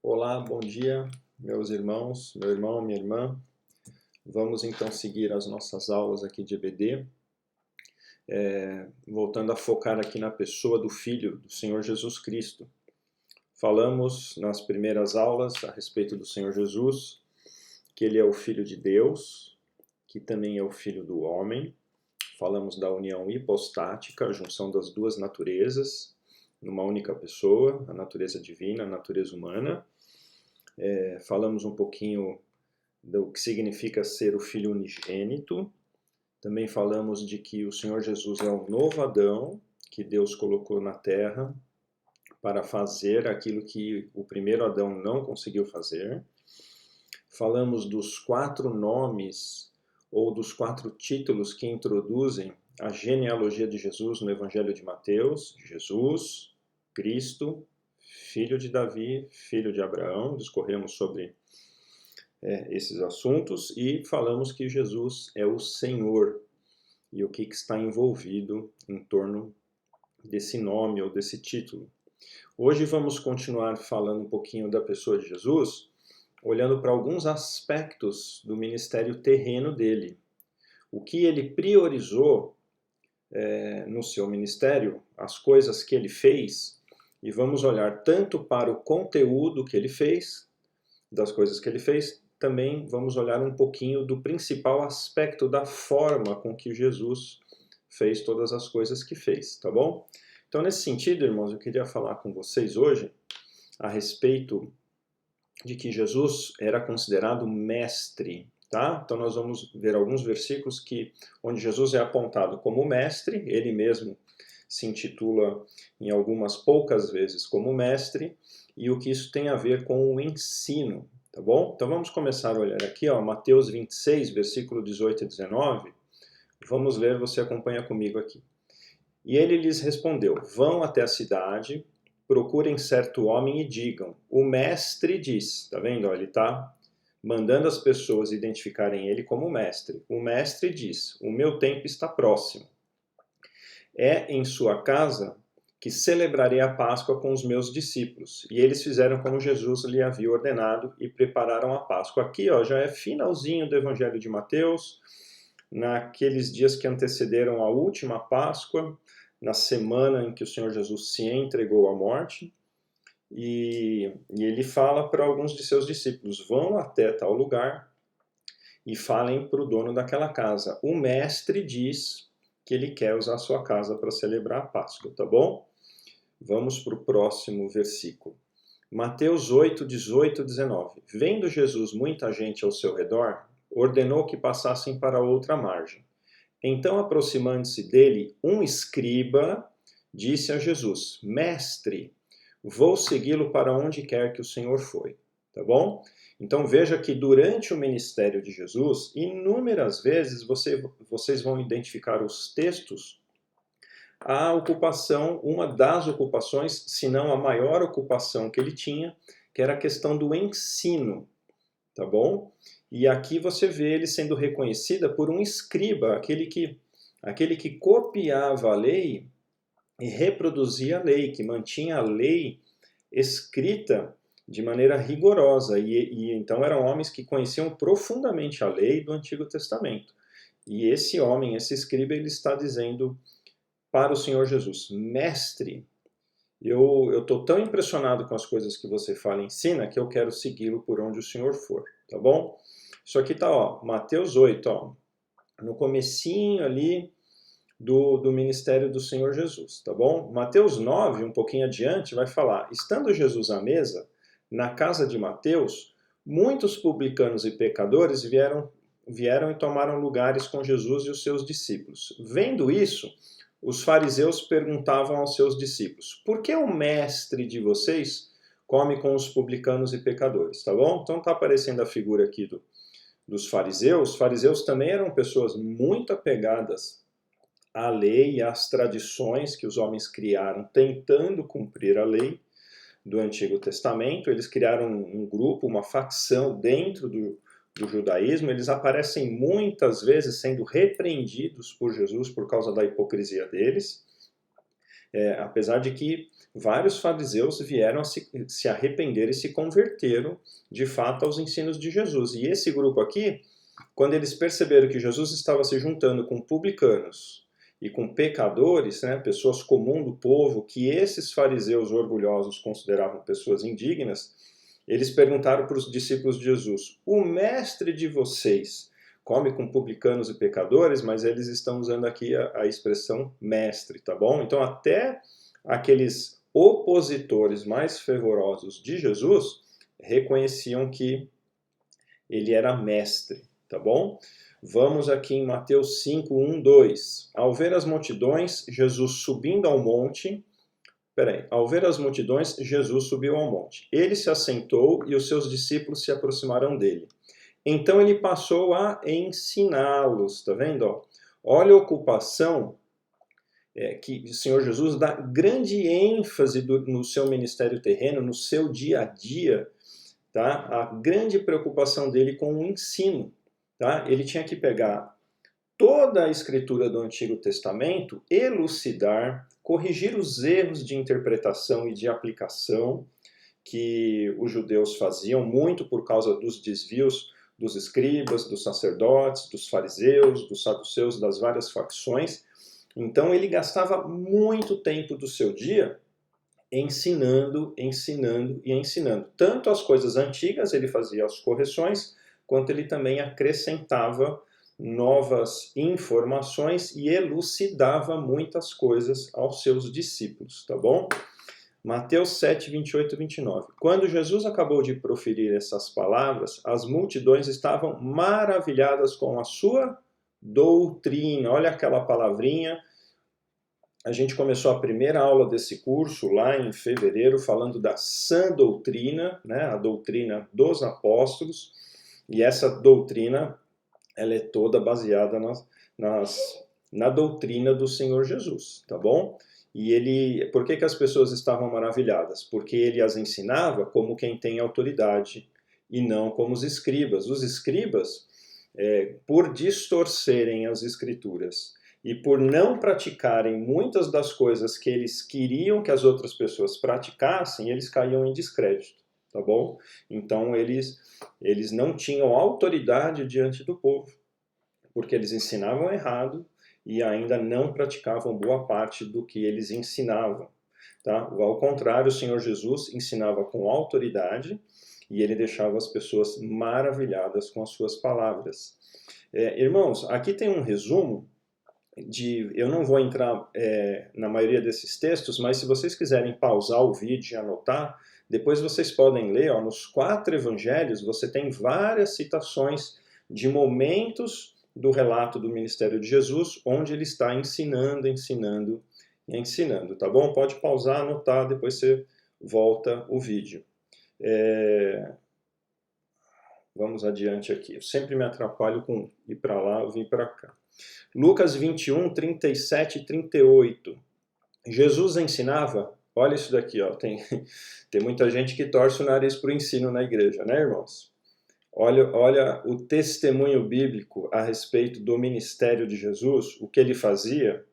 Olá, bom dia, meus irmãos, meu irmão, minha irmã. Vamos então seguir as nossas aulas aqui de EBD, voltando a focar aqui na pessoa do Filho, do Senhor Jesus Cristo. Falamos nas primeiras aulas a respeito do Senhor Jesus, que ele é o Filho de Deus, que também é o Filho do homem. Falamos da união hipostática, a junção das duas naturezas, numa única pessoa, a natureza divina, a natureza humana. Falamos um pouquinho do que significa ser o Filho unigênito. Também falamos de que o Senhor Jesus é o novo Adão, que Deus colocou na terra para fazer aquilo que o primeiro Adão não conseguiu fazer. Falamos dos 4 nomes ou dos 4 títulos que introduzem a genealogia de Jesus no Evangelho de Mateus: Jesus, Cristo, Filho de Davi, Filho de Abraão. Discorremos sobre esses assuntos e falamos que Jesus é o Senhor e o que está envolvido em torno desse nome ou desse título. Hoje vamos continuar falando um pouquinho da pessoa de Jesus, olhando para alguns aspectos do ministério terreno dele. O que ele priorizou no seu ministério, as coisas que ele fez, e vamos olhar tanto para o conteúdo que ele fez, das coisas que ele fez, também vamos olhar um pouquinho do principal aspecto da forma com que Jesus fez todas as coisas que fez, tá bom? Então, nesse sentido, irmãos, eu queria falar com vocês hoje a respeito de que Jesus era considerado mestre, tá? Então, nós vamos ver alguns versículos onde Jesus é apontado como mestre, ele mesmo se intitula em algumas poucas vezes como mestre, e o que isso tem a ver com o ensino. Tá bom? Então vamos começar a olhar aqui, ó, Mateus 26, versículo 18 e 19. Vamos ler, você acompanha comigo aqui. E ele lhes respondeu: vão até a cidade, procurem certo homem e digam: o mestre diz. Tá vendo? Ó, ele está mandando as pessoas identificarem ele como mestre. O mestre diz: o meu tempo está próximo. É em sua casa que celebrarei a Páscoa com os meus discípulos. E eles fizeram como Jesus lhe havia ordenado e prepararam a Páscoa. Aqui ó, já é finalzinho do Evangelho de Mateus, naqueles dias que antecederam a última Páscoa, na semana em que o Senhor Jesus se entregou à morte. E ele fala para alguns de seus discípulos: vão até tal lugar e falem para o dono daquela casa. O mestre diz que ele quer usar a sua casa para celebrar a Páscoa, tá bom? Vamos para o próximo versículo. Mateus 8, 18 e 19. Vendo Jesus muita gente ao seu redor, ordenou que passassem para outra margem. Então, aproximando-se dele, um escriba disse a Jesus: Mestre, vou segui-lo para onde quer que o Senhor for. Tá bom? Então veja que durante o ministério de Jesus, inúmeras vezes vocês vão identificar os textos, a ocupação, uma das ocupações, se não a maior ocupação que ele tinha, que era a questão do ensino, tá bom? E aqui você vê ele sendo reconhecida por um escriba, aquele que copiava a lei e reproduzia a lei, que mantinha a lei escrita de maneira rigorosa, e então eram homens que conheciam profundamente a lei do Antigo Testamento. E esse homem, esse escriba, ele está dizendo para o Senhor Jesus: Mestre, eu estou tão impressionado com as coisas que você fala e ensina que eu quero segui-lo por onde o Senhor for, tá bom? Isso aqui tá, ó, Mateus 8, ó, no comecinho ali do ministério do Senhor Jesus, tá bom? Mateus 9, um pouquinho adiante, vai falar: estando Jesus à mesa, na casa de Mateus, muitos publicanos e pecadores vieram e tomaram lugares com Jesus e os seus discípulos. Vendo isso, os fariseus perguntavam aos seus discípulos: por que o mestre de vocês come com os publicanos e pecadores? Tá bom? Então está aparecendo a figura aqui dos fariseus. Os fariseus também eram pessoas muito apegadas à lei e às tradições que os homens criaram tentando cumprir a lei do Antigo Testamento. Eles criaram um grupo, uma facção dentro do judaísmo. Eles aparecem muitas vezes sendo repreendidos por Jesus por causa da hipocrisia deles, apesar de que vários fariseus vieram a se arrepender e se converteram, de fato, aos ensinos de Jesus. E esse grupo aqui, quando eles perceberam que Jesus estava se juntando com publicanos e com pecadores, né, pessoas comuns do povo, que esses fariseus orgulhosos consideravam pessoas indignas, eles perguntaram para os discípulos de Jesus: o mestre de vocês come com publicanos e pecadores? Mas eles estão usando aqui a expressão mestre, tá bom? Então até aqueles opositores mais fervorosos de Jesus reconheciam que ele era mestre, tá bom? Vamos aqui em Mateus 5, 1, 2. Ao ver as multidões, Jesus subindo ao monte... Ao ver as multidões, Jesus subiu ao monte. Ele se assentou e os seus discípulos se aproximaram dele. Então ele passou a ensiná-los, tá vendo? Olha a ocupação que o Senhor Jesus dá grande ênfase no seu ministério terreno, no seu dia a dia, tá? A grande preocupação dele com o ensino. Tá? Ele tinha que pegar toda a escritura do Antigo Testamento, elucidar, corrigir os erros de interpretação e de aplicação que os judeus faziam, muito por causa dos desvios dos escribas, dos sacerdotes, dos fariseus, dos saduceus, das várias facções. Então ele gastava muito tempo do seu dia ensinando, ensinando e ensinando. Tanto as coisas antigas, ele fazia as correções, quanto ele também acrescentava novas informações e elucidava muitas coisas aos seus discípulos, tá bom? Mateus 7, 28 e 29. Quando Jesus acabou de proferir essas palavras, as multidões estavam maravilhadas com a sua doutrina. Olha aquela palavrinha. A gente começou a primeira aula desse curso lá em fevereiro, falando da sã doutrina, né, a doutrina dos apóstolos, e essa doutrina ela é toda baseada na doutrina do Senhor Jesus, tá bom? E por que as pessoas estavam maravilhadas? Porque ele as ensinava como quem tem autoridade e não como os escribas. Os escribas, por distorcerem as escrituras e por não praticarem muitas das coisas que eles queriam que as outras pessoas praticassem, eles caíam em descrédito, tá bom? Então eles não tinham autoridade diante do povo, porque eles ensinavam errado e ainda não praticavam boa parte do que eles ensinavam. Tá? Ao contrário, o Senhor Jesus ensinava com autoridade e ele deixava as pessoas maravilhadas com as suas palavras. Irmãos, aqui tem um resumo eu não vou entrar na maioria desses textos, mas se vocês quiserem pausar o vídeo e anotar, depois vocês podem ler, nos 4 evangelhos você tem várias citações de momentos do relato do ministério de Jesus, onde ele está ensinando, ensinando e ensinando, tá bom? Pode pausar, anotar, depois você volta o vídeo. Vamos adiante aqui. Eu sempre me atrapalho com ir para lá, eu vim para cá. Lucas 21, 37 e 38. Jesus ensinava, olha isso daqui, tem muita gente que torce o nariz para o ensino na igreja, né, irmãos? Olha o testemunho bíblico a respeito do ministério de Jesus, o que ele fazia,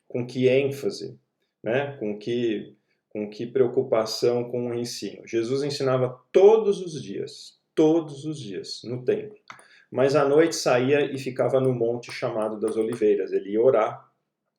com que ênfase, né? com que preocupação com o ensino. Jesus ensinava todos os dias, no templo. Mas à noite saía e ficava no monte chamado das Oliveiras. Ele ia orar,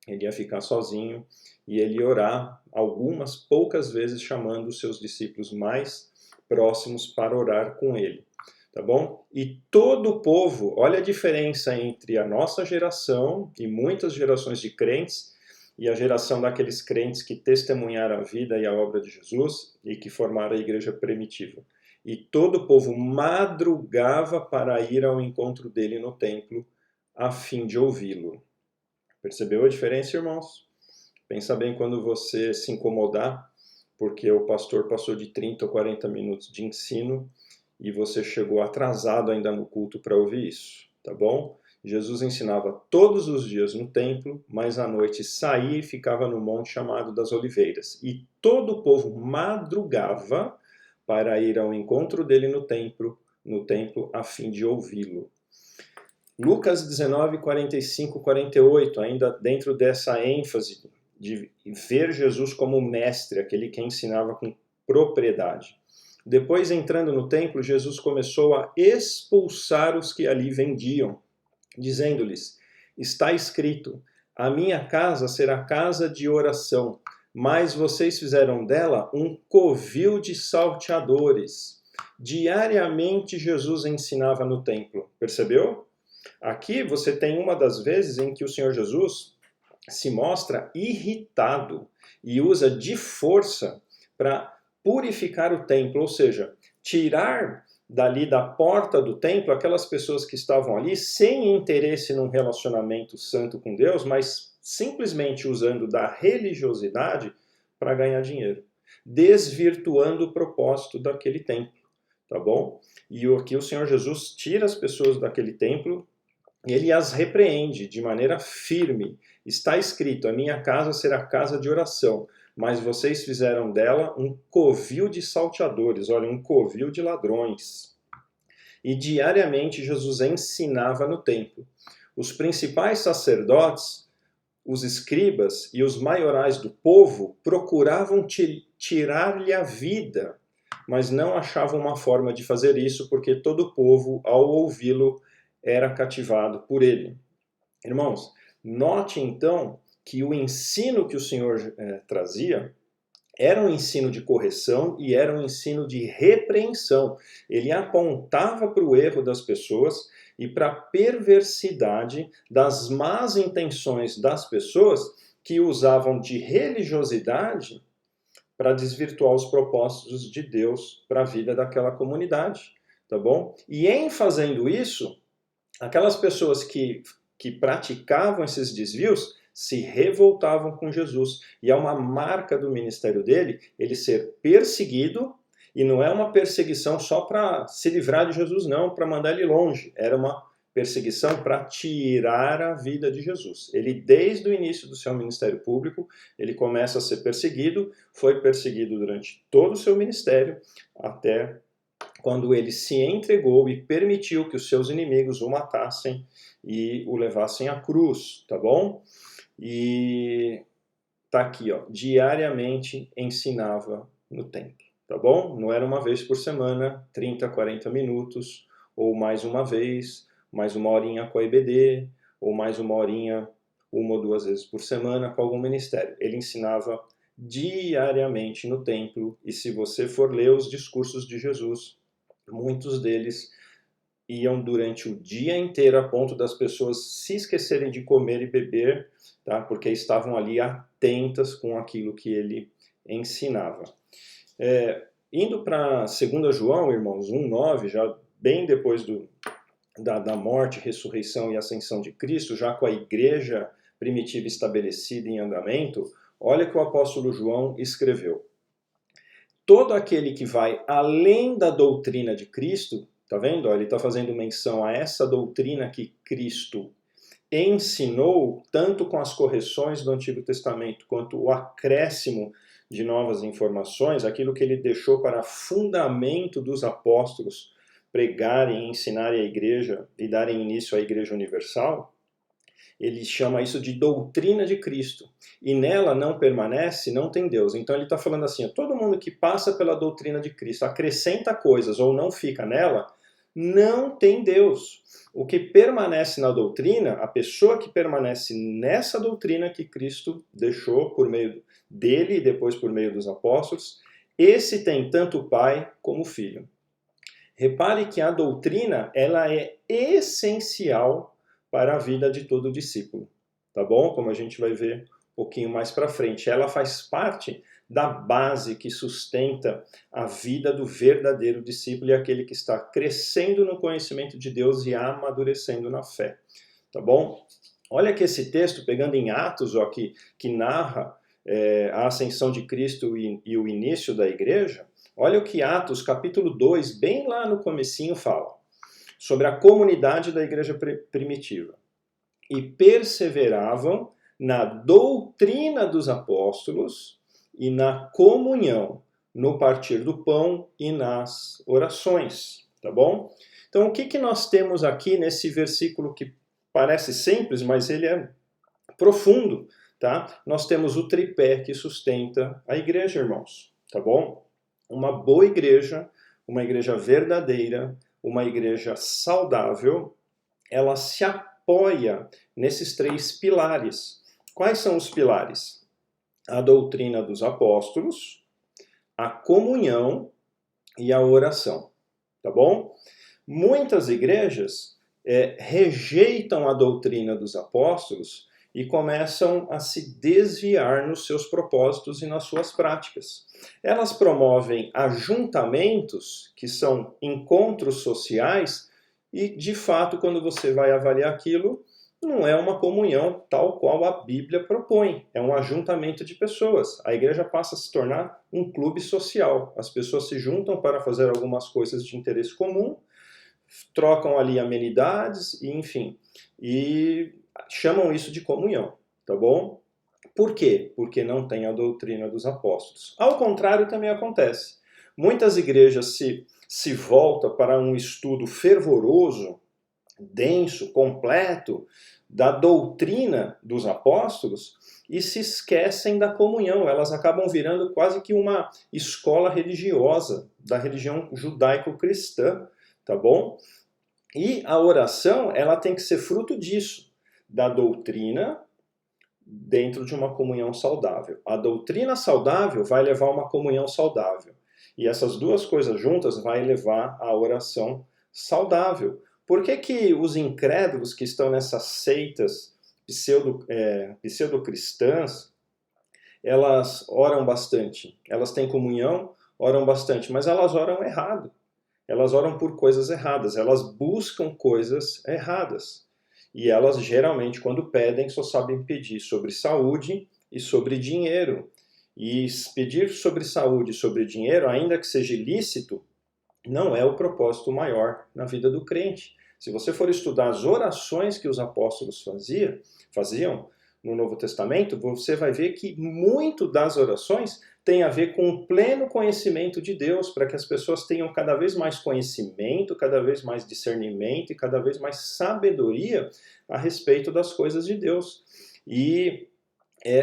ele ia ficar sozinho, e ele ia orar algumas, poucas vezes, chamando os seus discípulos mais próximos para orar com ele. Tá bom? E todo o povo, olha a diferença entre a nossa geração e muitas gerações de crentes e a geração daqueles crentes que testemunharam a vida e a obra de Jesus e que formaram a igreja primitiva. E todo o povo madrugava para ir ao encontro dele no templo a fim de ouvi-lo. Percebeu a diferença, irmãos? Pensa bem quando você se incomodar, porque o pastor passou de 30 ou 40 minutos de ensino e você chegou atrasado ainda no culto para ouvir isso, tá bom? Jesus ensinava todos os dias no templo, mas à noite saía e ficava no monte chamado das Oliveiras. E todo o povo madrugava para ir ao encontro dele no templo a fim de ouvi-lo. Lucas 19, 45, 48, ainda dentro dessa ênfase de ver Jesus como mestre, aquele que ensinava com propriedade. Depois, entrando no templo, Jesus começou a expulsar os que ali vendiam, dizendo-lhes: está escrito, a minha casa será casa de oração, mas vocês fizeram dela um covil de salteadores. Diariamente Jesus ensinava no templo, percebeu? Aqui você tem uma das vezes em que o Senhor Jesus se mostra irritado e usa de força para purificar o templo, ou seja, tirar dali da porta do templo aquelas pessoas que estavam ali sem interesse num relacionamento santo com Deus, mas simplesmente usando da religiosidade para ganhar dinheiro, desvirtuando o propósito daquele templo, tá bom? E aqui o Senhor Jesus tira as pessoas daquele templo, ele as repreende de maneira firme. Está escrito, a minha casa será casa de oração, mas vocês fizeram dela um covil de salteadores, olha, um covil de ladrões. E diariamente Jesus ensinava no templo. Os principais sacerdotes, os escribas e os maiorais do povo procuravam tirar-lhe a vida, mas não achavam uma forma de fazer isso, porque todo o povo, ao ouvi-lo, era cativado por ele. Irmãos, note então que o ensino que o Senhor trazia era um ensino de correção e era um ensino de repreensão. Ele apontava para o erro das pessoas e para a perversidade das más intenções das pessoas que usavam de religiosidade para desvirtuar os propósitos de Deus para a vida daquela comunidade, tá bom? E em fazendo isso, aquelas pessoas que praticavam esses desvios se revoltavam com Jesus. E é uma marca do ministério dele, ele ser perseguido, e não é uma perseguição só para se livrar de Jesus, não, para mandar ele longe. Era uma perseguição para tirar a vida de Jesus. Ele, desde o início do seu ministério público, ele começa a ser perseguido, foi perseguido durante todo o seu ministério, até quando ele se entregou e permitiu que os seus inimigos o matassem e o levassem à cruz, tá bom? E tá aqui, ó, diariamente ensinava no templo, tá bom? Não era uma vez por semana, 30, 40 minutos, ou mais uma vez, mais uma horinha com a IBD, ou mais uma horinha, uma ou duas vezes por semana com algum ministério. Ele ensinava diariamente no templo, e se você for ler os discursos de Jesus, muitos deles iam durante o dia inteiro a ponto das pessoas se esquecerem de comer e beber, tá? Porque estavam ali atentas com aquilo que ele ensinava. Indo para 2 João, irmãos, 1,9, já bem depois da morte, ressurreição e ascensão de Cristo, já com a igreja primitiva estabelecida em andamento, olha que o apóstolo João escreveu. Todo aquele que vai além da doutrina de Cristo, tá vendo? Ele está fazendo menção a essa doutrina que Cristo ensinou, tanto com as correções do Antigo Testamento, quanto o acréscimo de novas informações, aquilo que ele deixou para fundamento dos apóstolos pregarem e ensinarem a igreja e darem início à Igreja Universal, ele chama isso de doutrina de Cristo. E nela não permanece, não tem Deus. Então ele está falando assim, todo mundo que passa pela doutrina de Cristo, acrescenta coisas ou não fica nela, não tem Deus. O que permanece na doutrina, a pessoa que permanece nessa doutrina que Cristo deixou por meio dele e depois por meio dos apóstolos, esse tem tanto o Pai como o Filho. Repare que a doutrina, ela é essencial para a vida de todo discípulo, tá bom? Como a gente vai ver um pouquinho mais para frente. Ela faz parte da base que sustenta a vida do verdadeiro discípulo e aquele que está crescendo no conhecimento de Deus e amadurecendo na fé, tá bom? Olha que esse texto, pegando em Atos, ó, que narra a ascensão de Cristo e o início da igreja, olha o que Atos, capítulo 2, bem lá no comecinho, fala sobre a comunidade da igreja primitiva. E perseveravam na doutrina dos apóstolos e na comunhão, no partir do pão e nas orações, tá bom? Então, o que nós temos aqui nesse versículo que parece simples, mas ele é profundo, tá? Nós temos o tripé que sustenta a igreja, irmãos, tá bom? Uma boa igreja, uma igreja verdadeira, uma igreja saudável, ela se apoia nesses 3 pilares. Quais são os pilares? A doutrina dos apóstolos, a comunhão e a oração, tá bom? Muitas igrejas rejeitam a doutrina dos apóstolos e começam a se desviar nos seus propósitos e nas suas práticas. Elas promovem ajuntamentos, que são encontros sociais, e de fato, quando você vai avaliar aquilo, não é uma comunhão tal qual a Bíblia propõe, é um ajuntamento de pessoas. A igreja passa a se tornar um clube social. As pessoas se juntam para fazer algumas coisas de interesse comum, trocam ali amenidades, e, enfim, e chamam isso de comunhão, tá bom? Por quê? Porque não tem a doutrina dos apóstolos. Ao contrário, também acontece. Muitas igrejas se voltam para um estudo fervoroso, denso, completo, da doutrina dos apóstolos e se esquecem da comunhão. Elas acabam virando quase que uma escola religiosa da religião judaico-cristã, tá bom? E a oração, ela tem que ser fruto disso, da doutrina dentro de uma comunhão saudável. A doutrina saudável vai levar a uma comunhão saudável. E essas duas coisas juntas vai levar à oração saudável. Por que os incrédulos que estão nessas seitas pseudo-cristãs, elas oram bastante? Elas têm comunhão, oram bastante, mas elas oram errado. Elas oram por coisas erradas, elas buscam coisas erradas. E elas geralmente, quando pedem, só sabem pedir sobre saúde e sobre dinheiro. E pedir sobre saúde e sobre dinheiro, ainda que seja ilícito, não é o propósito maior na vida do crente. Se você for estudar as orações que os apóstolos faziam no Novo Testamento, você vai ver que muito das orações tem a ver com o pleno conhecimento de Deus, para que as pessoas tenham cada vez mais conhecimento, cada vez mais discernimento e cada vez mais sabedoria a respeito das coisas de Deus. E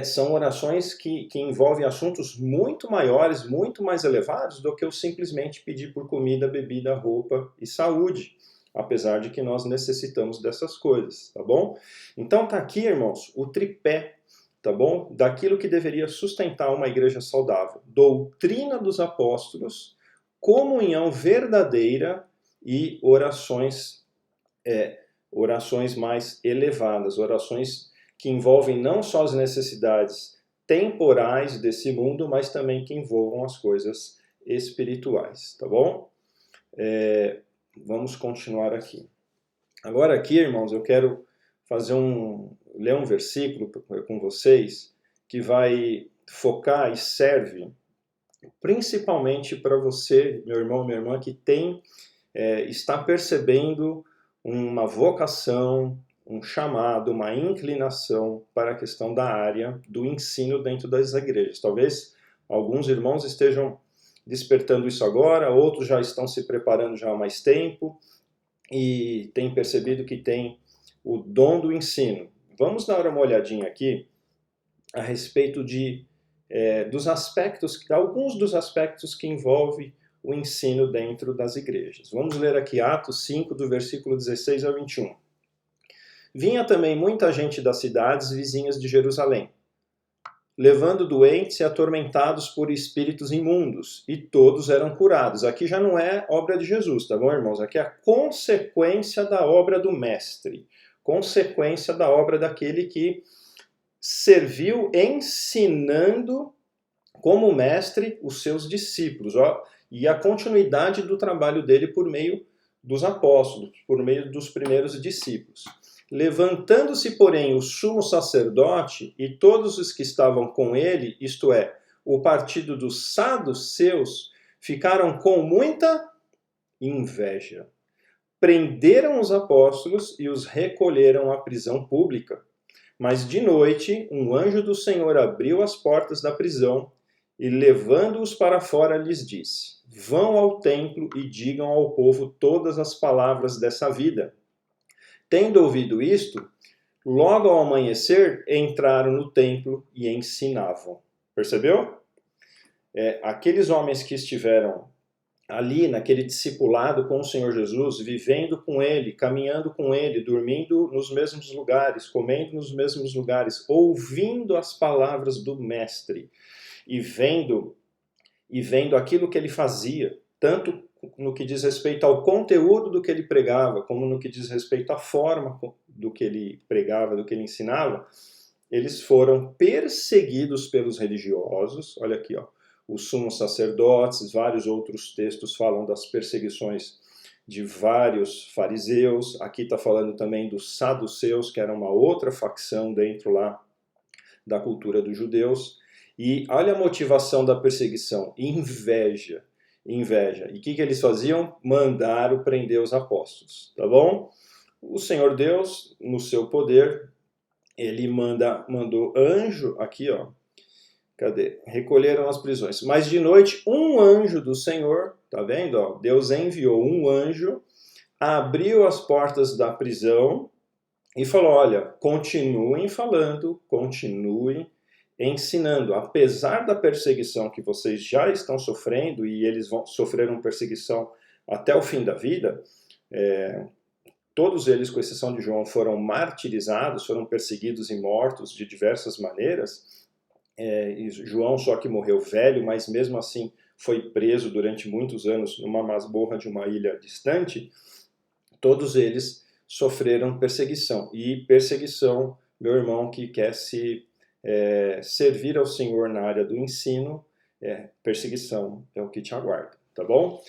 são orações que envolvem assuntos muito maiores, muito mais elevados do que eu simplesmente pedir por comida, bebida, roupa e saúde, apesar de que nós necessitamos dessas coisas, tá bom? Então tá aqui, irmãos, o tripé, tá bom? Daquilo que deveria sustentar uma igreja saudável. Doutrina dos apóstolos, comunhão verdadeira e orações mais elevadas, orações que envolvem não só as necessidades temporais desse mundo, mas também que envolvam as coisas espirituais, tá bom? Vamos continuar aqui. Agora aqui, irmãos, eu quero ler um versículo com vocês que vai focar e serve principalmente para você, meu irmão, minha irmã, que está percebendo uma vocação, um chamado, uma inclinação para a questão da área do ensino dentro das igrejas. Talvez alguns irmãos estejam despertando isso agora, outros já estão se preparando já há mais tempo e têm percebido que tem o dom do ensino. Vamos dar uma olhadinha aqui a respeito alguns dos aspectos que envolvem o ensino dentro das igrejas. Vamos ler aqui Atos 5, do versículo 16 ao 21. Vinha também muita gente das cidades vizinhas de Jerusalém, levando doentes e atormentados por espíritos imundos, e todos eram curados. Aqui já não é obra de Jesus, tá bom, irmãos? Aqui é a consequência da obra do Mestre, consequência da obra daquele que serviu ensinando como mestre os seus discípulos, e a continuidade do trabalho dele por meio dos apóstolos, por meio dos primeiros discípulos. Levantando-se, porém, o sumo sacerdote e todos os que estavam com ele, isto é, o partido dos saduceus, ficaram com muita inveja. Prenderam os apóstolos e os recolheram à prisão pública. Mas de noite, um anjo do Senhor abriu as portas da prisão e, levando-os para fora, lhes disse: Vão ao templo e digam ao povo todas as palavras dessa vida. Tendo ouvido isto, logo ao amanhecer, entraram no templo e ensinavam. Percebeu? Aqueles homens que estiveram ali naquele discipulado com o Senhor Jesus, vivendo com Ele, caminhando com Ele, dormindo nos mesmos lugares, comendo nos mesmos lugares, ouvindo as palavras do Mestre e vendo aquilo que Ele fazia, tanto no que diz respeito ao conteúdo do que Ele pregava, como no que diz respeito à forma do que Ele pregava, do que Ele ensinava, eles foram perseguidos pelos religiosos. Olha aqui, ó. Os sumos sacerdotes, vários outros textos falam das perseguições de vários fariseus. Aqui está falando também dos saduceus, que era uma outra facção dentro lá da cultura dos judeus. E olha a motivação da perseguição: inveja. Inveja. E o que eles faziam? Mandaram prender os apóstolos, tá bom? O Senhor Deus, no seu poder, ele mandou anjo, aqui ó, cadê? Recolheram as prisões. Mas de noite, um anjo do Senhor, tá vendo? Ó, Deus enviou um anjo, abriu as portas da prisão e falou: olha, continuem falando, continuem ensinando. Apesar da perseguição que vocês já estão sofrendo, e eles sofreram perseguição até o fim da vida, todos eles, com exceção de João, foram martirizados, foram perseguidos e mortos de diversas maneiras. E João só que morreu velho, mas mesmo assim foi preso durante muitos anos numa masmorra de uma ilha distante. Todos eles sofreram perseguição. E perseguição, meu irmão que quer servir ao Senhor na área do ensino, perseguição é o que te aguarda, tá bom?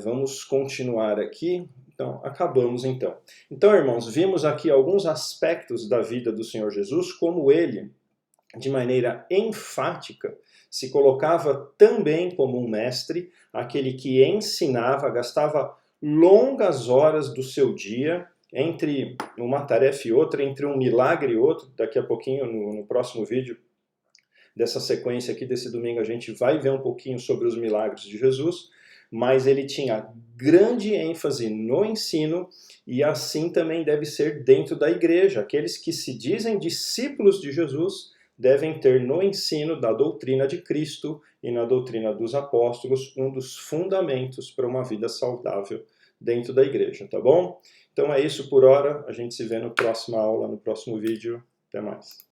Vamos continuar aqui. Então, acabamos então. Então, irmãos, vimos aqui alguns aspectos da vida do Senhor Jesus, como ele, de maneira enfática, se colocava também como um mestre, aquele que ensinava, gastava longas horas do seu dia entre uma tarefa e outra, entre um milagre e outro. Daqui a pouquinho, no próximo vídeo dessa sequência aqui, desse domingo, a gente vai ver um pouquinho sobre os milagres de Jesus, mas ele tinha grande ênfase no ensino, e assim também deve ser dentro da igreja. Aqueles que se dizem discípulos de Jesus devem ter no ensino da doutrina de Cristo e na doutrina dos apóstolos um dos fundamentos para uma vida saudável dentro da igreja, tá bom? Então é isso por hora, a gente se vê na próxima aula, no próximo vídeo. Até mais.